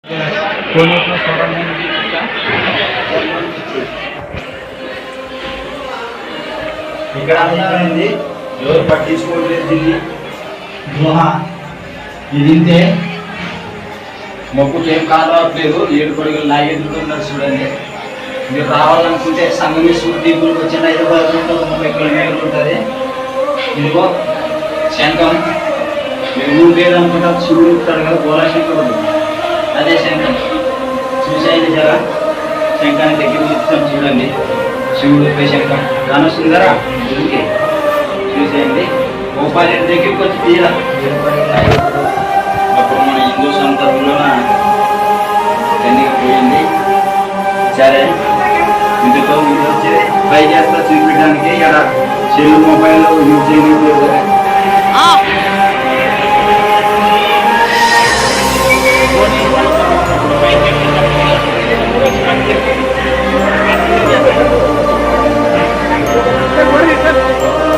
ఇక్కడ అయింది ఎవరు పట్టించుకోవట్లేదు దీన్ని గుహ ఇది ఇంతే మొక్కుకి ఏం కాలు రావట్లేదు 7 కొడుకులు లాగెదురుతున్నారు చూడండి. మీరు రావాలనుకుంటే సంగమేశ్వర దీపులకు వచ్చిన 30 కిలోమీటర్లు ఉంటుంది. ఇదిగో శంఖం మీరు ఊరు పేరు అనుకుంటా శివుడు ఉంటాడు కదా గోళాశంకరుడు అదే శంఖం చూసేయండి జర శంఖాన్ని దగ్గర చూస్తాం చూడండి. శివుడు శంఖం కానొస్తుంది కదా ఊరికి చూసేయండి. గోపాలరెడ్డి దగ్గరికి వచ్చి తీరా అప్పుడు మన హిందూ సందర్భంలో ఎన్నిక పోయింది. సరే ఇందులో మీరు వచ్చి ట్రై చేస్తా చూపించడానికి ఇక్కడ సెల్ మొబైల్ యూజ్ చేయలేదు.